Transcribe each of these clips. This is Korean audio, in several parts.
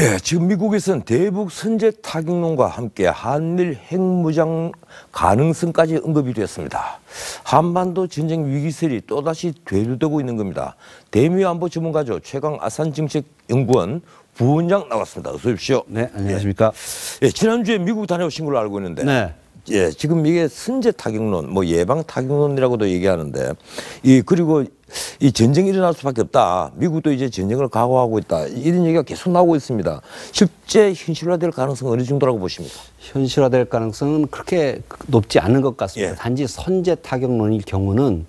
예, 지금 미국에서는 대북 선제 타격론과 함께 한일 핵무장 가능성까지 언급이 됐습니다. 한반도 전쟁 위기설이 또다시 대두되고 있는 겁니다. 대미 안보 전문가죠. 최강 아산정책연구원 부원장 나왔습니다. 어서 오십시오. 네, 안녕하십니까. 예, 지난주에 미국 다녀오신 걸로 알고 있는데 네. 예, 지금 이게 선제 타격론, 뭐 예방 타격론이라고도 얘기하는데 그리고 이 전쟁이 일어날 수밖에 없다. 미국도 이제 전쟁을 각오하고 있다. 이런 얘기가 계속 나오고 있습니다. 실제 현실화될 가능성은 어느 정도라고 보십니까? 현실화될 가능성은 그렇게 높지 않은 것 같습니다. 예. 단지 선제 타격론일 경우는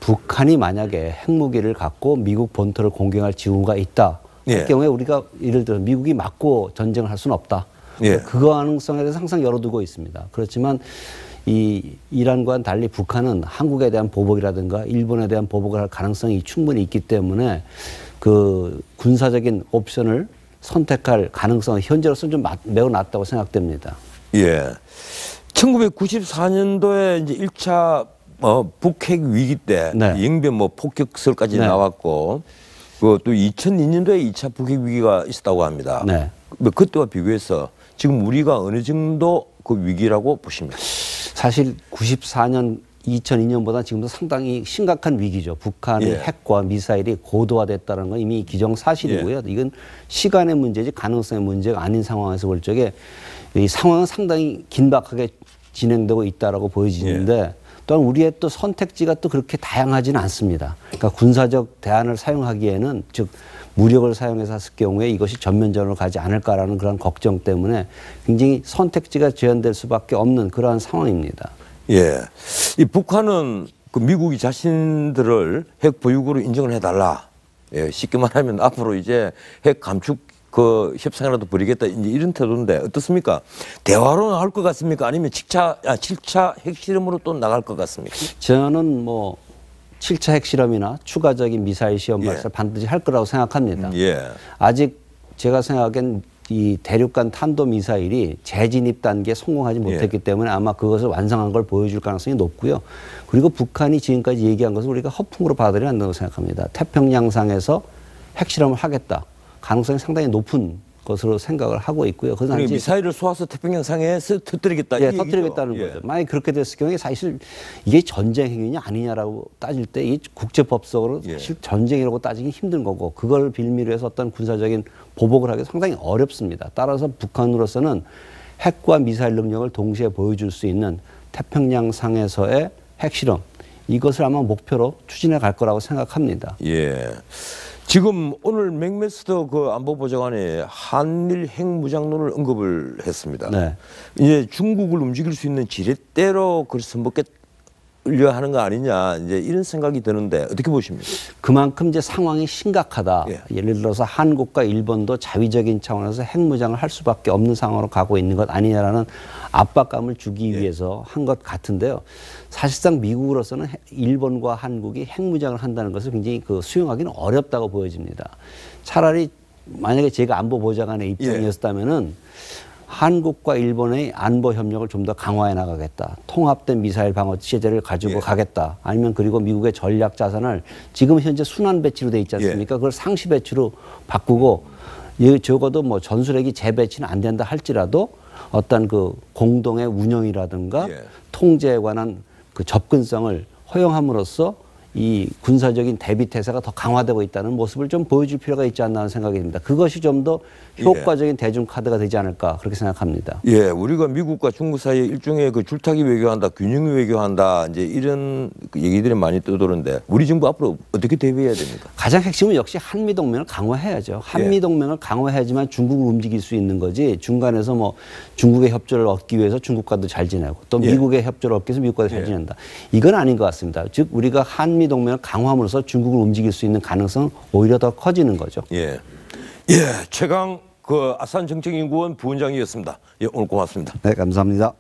북한이 만약에 핵무기를 갖고 미국 본토를 공격할 징후가 있다. 그 예. 경우에 우리가 예를 들어 미국이 맞고 전쟁을 할 수는 없다. 예. 그 가능성에 대해서 항상 열어두고 있습니다. 그렇지만 이 이란과는 달리 북한은 한국에 대한 보복이라든가 일본에 대한 보복을 할 가능성이 충분히 있기 때문에 그 군사적인 옵션을 선택할 가능성은 현재로서는 좀 매우 낮다고 생각됩니다. 예. 1994년도에 이제 1차 북핵 위기 때 네. 영변 뭐 폭격설까지 네. 나왔고 또 2002년도에 2차 북핵 위기가 있었다고 합니다. 네. 그때와 비교해서 지금 우리가 어느 정도 그 위기라고 보십니까? 사실 94년, 2002년보다 지금도 상당히 심각한 위기죠. 북한의 예. 핵과 미사일이 고도화됐다는 건 이미 기정사실이고요. 예. 이건 시간의 문제지 가능성의 문제가 아닌 상황에서 볼 적에 이 상황은 상당히 긴박하게 진행되고 있다라고 보여지는데 예. 또한 우리의 또 선택지가 또 그렇게 다양하지는 않습니다. 그러니까 군사적 대안을 사용하기에는 즉 무력을 사용해서 했을 경우에 이것이 전면전으로 가지 않을까라는 그런 걱정 때문에 굉장히 선택지가 제한될 수밖에 없는 그러한 상황입니다. 예. 이 북한은 그 미국이 자신들을 핵 보유국으로 인정을 해달라. 예. 쉽게 말하면 앞으로 이제 핵 감축 그 협상이라도 벌이겠다. 이제 이런 태도인데 어떻습니까? 대화로 나올 것 같습니까? 아니면 7차 핵실험으로 또 나갈 것 같습니까? 저는 뭐 7차 핵실험이나 추가적인 미사일 시험 예. 발사를 반드시 할 거라고 생각합니다. 예. 아직 제가 생각엔 이 대륙간 탄도미사일이 재진입 단계에 성공하지 못했기 때문에 아마 그것을 완성한 걸 보여줄 가능성이 높고요. 그리고 북한이 지금까지 얘기한 것을 우리가 허풍으로 받아들여야 한다고 생각합니다. 태평양상에서 핵실험을 하겠다. 가능성이 상당히 높은 것으로 생각을 하고 있고요. 그래서 미사일을 쏘아서 태평양상에서 터뜨리겠다. 예, 터뜨리겠다는 거죠. 만약에 그렇게 됐을 경우에 사실 이게 전쟁 행위냐 아니냐라고 따질 때 이 국제법적으로 사실 전쟁이라고 따지기 힘든 거고 그걸 빌미로 해서 어떤 군사적인 보복을 하기 상당히 어렵습니다. 따라서 북한으로서는 핵과 미사일 능력을 동시에 보여줄 수 있는 태평양상에서의 핵실험 이것을 아마 목표로 추진해 갈 거라고 생각합니다. 예. 지금 오늘 맥메스터 그 안보보좌관이 한일 핵무장론을 언급을 했습니다. 네. 이제 중국을 움직일 수 있는 지렛대로 그걸 선보겠려 하는 거 아니냐 이제 이런 생각이 드는데 어떻게 보십니까? 그만큼 이제 상황이 심각하다. 예. 예를 들어서 한국과 일본도 자위적인 차원에서 핵무장을 할 수밖에 없는 상황으로 가고 있는 것 아니냐라는 압박감을 주기 위해서 한 것 같은데요. 사실상 미국으로서는 일본과 한국이 핵무장을 한다는 것을 굉장히 수용하기는 어렵다고 보여집니다. 차라리 만약에 제가 안보보좌관의 입장이었다면은 한국과 일본의 안보 협력을 좀 더 강화해 나가겠다. 통합된 미사일 방어 체제를 가지고 가겠다. 아니면 그리고 미국의 전략 자산을 지금 현재 순환 배치로 돼 있지 않습니까? 그걸 상시 배치로 바꾸고 적어도 뭐 전술핵이 재배치는 안 된다 할지라도 어떤 그 공동의 운영이라든가 통제에 관한 그 접근성을 허용함으로써 이 군사적인 대비 태세가 더 강화되고 있다는 모습을 좀 보여줄 필요가 있지 않나 하는 생각이 듭니다. 그것이 좀 더 효과적인 대중 카드가 되지 않을까 그렇게 생각합니다. 예, 우리가 미국과 중국 사이에 일종의 그 줄타기 외교한다, 균형 외교한다, 이제 이런 얘기들이 많이 떠도는데 우리 정부 앞으로 어떻게 대비해야 됩니까? 가장 핵심은 역시 한미 동맹을 강화해야죠. 한미 동맹을 강화해야지만 중국을 움직일 수 있는 거지. 중간에서 뭐 중국의 협조를 얻기 위해서 중국과도 잘 지내고 또 미국의 협조를 얻기 위해서 미국과도 잘 지낸다. 이건 아닌 것 같습니다. 즉 우리가 한미 동맹을 강화함으로써 중국을 움직일 수 있는 가능성은 오히려 더 커지는 거죠. 예, 최강 그 아산정책연구원 부원장이었습니다. 예, 오늘 고맙습니다. 네, 감사합니다.